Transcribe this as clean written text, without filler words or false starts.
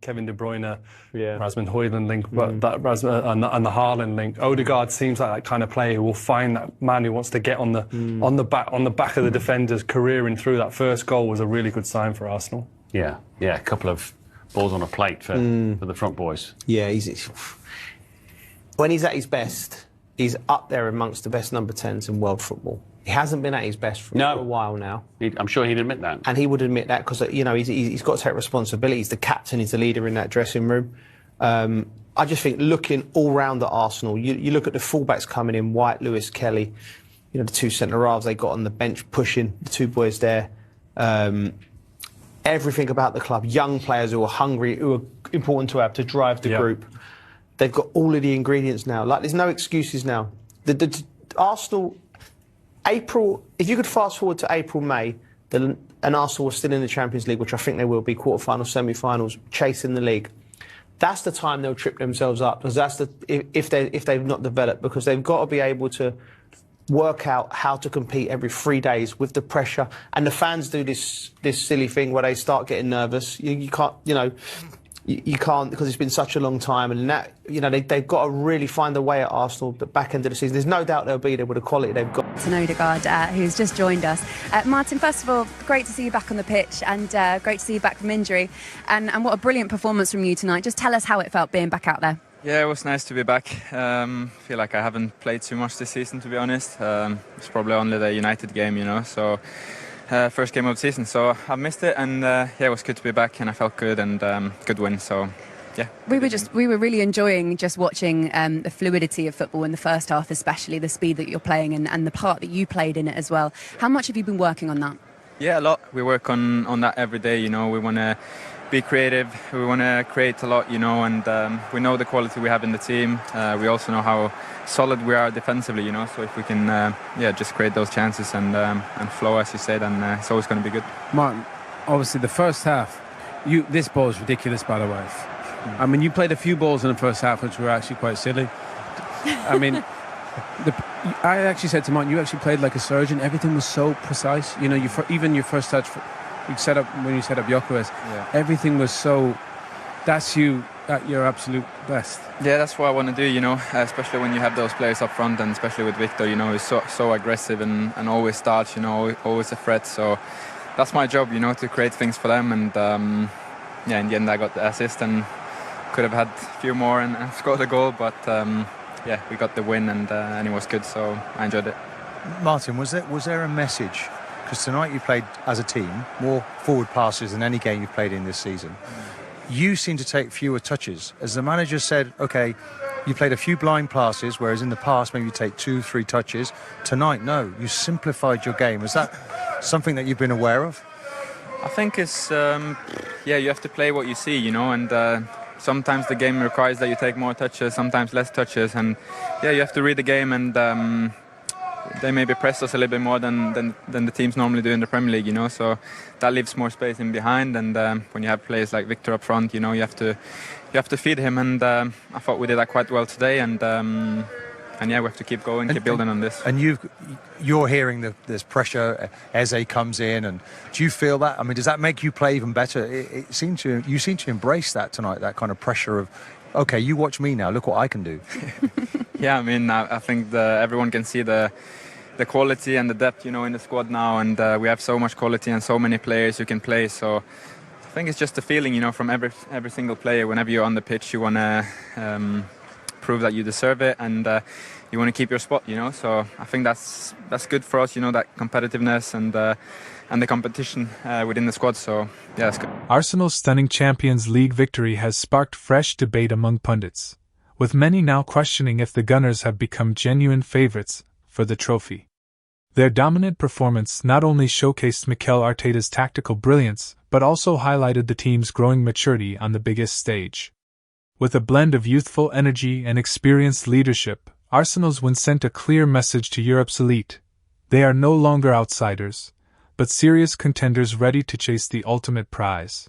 Kevin De Bruyne, Yeah. Rasmus Højlund link, but that and the Haaland link. Odegaard seems like that kind of player who will find that man who wants to get on the back of the defenders, careering through. That first goal was a really good sign for Arsenal. Yeah, a couple of balls on a plate for the front boys. Yeah, when he's at his best, he's up there amongst the best number 10s in world football. He hasn't been at his best for a while now. I'm sure he'd admit that. And he would admit that because, he's got to take responsibility. He's the captain, he's the leader in that dressing room. I just think looking all round at Arsenal, you look at the fullbacks coming in, White, Lewis, Kelly, the two centre-halves they got on the bench pushing, the two boys there. Everything about the club, young players who are hungry, who are important to have to drive the group. They've got all of the ingredients now. Like, there's no excuses now. The Arsenal... April, if you could fast forward to April, May, and Arsenal was still in the Champions League, which I think they will be, quarterfinals, semi-finals, chasing the league. That's the time they'll trip themselves up, because that's if they've not developed, because they've got to be able to work out how to compete every 3 days with the pressure. And the fans do this silly thing where they start getting nervous. You can't, you can't, because it's been such a long time, and that they've got to really find a way at Arsenal. The back end of the season, there's no doubt they'll be there with the quality they've got. Martin Odegaard, who's just joined us. Martin, first of all, great to see you back on the pitch, and great to see you back from injury, and what a brilliant performance from you tonight. Just tell us how it felt being back out there. Yeah, it was nice to be back. Feel like I haven't played too much this season, to be honest. It's probably only the United game, so. First game of the season, so I missed it, and it was good to be back, and I felt good, and good win. So, yeah. We were really enjoying just watching the fluidity of football in the first half, especially the speed that you're playing and the part that you played in it as well. How much have you been working on that? Yeah, a lot. We work on that every day. We want to be creative. We want to create a lot, and we know the quality we have in the team. We also know how solid we are defensively, so if we can just create those chances and flow, as you said, then it's always going to be good. Martin, obviously the first half, this ball is ridiculous, by the way. I mean, you played a few balls in the first half which were actually quite silly. I mean, I actually said to Martin, you actually played like a surgeon. Everything was so precise. Even your first touch, when you set up Gyökeres, everything was so. That's you at your absolute best. Yeah, that's what I want to do, especially when you have those players up front, and especially with Victor, he's so aggressive and always starts, always a threat. So that's my job, to create things for them. And in the end I got the assist and could have had a few more and scored a goal, but we got the win, and it was good, so I enjoyed it. Martin, was there a message? Because tonight you played as a team, more forward passes than any game you've played in this season. You seem to take fewer touches. As the manager said, OK, you played a few blind passes, whereas in the past maybe you take 2-3 touches. Tonight, no, you simplified your game. Is that something that you've been aware of? I think it's, you have to play what you see, and sometimes the game requires that you take more touches, sometimes less touches, and you have to read the game, and they maybe press us a little bit more than the teams normally do in the Premier League, so that leaves more space in behind, and when you have players like Victor up front, you have to feed him, and I thought we did that quite well today, and we have to keep going, keep building on this. And you're hearing this pressure. Eze comes in, and do you feel that? I mean, does that make you play even better? You seem to embrace that tonight, that kind of pressure of, okay, you watch me now, look what I can do. Yeah, I mean, I think everyone can see the quality and the depth, in the squad now, and we have so much quality and so many players who can play. So I think it's just a feeling, from every single player. Whenever you're on the pitch, you want to prove that you deserve it, and you want to keep your spot, So I think that's good for us, that competitiveness and the competition within the squad. So yeah, that's good. Arsenal's stunning Champions League victory has sparked fresh debate among pundits, with many now questioning if the Gunners have become genuine favourites for the trophy. Their dominant performance not only showcased Mikel Arteta's tactical brilliance, but also highlighted the team's growing maturity on the biggest stage. With a blend of youthful energy and experienced leadership, Arsenal's win sent a clear message to Europe's elite. They are no longer outsiders, but serious contenders ready to chase the ultimate prize.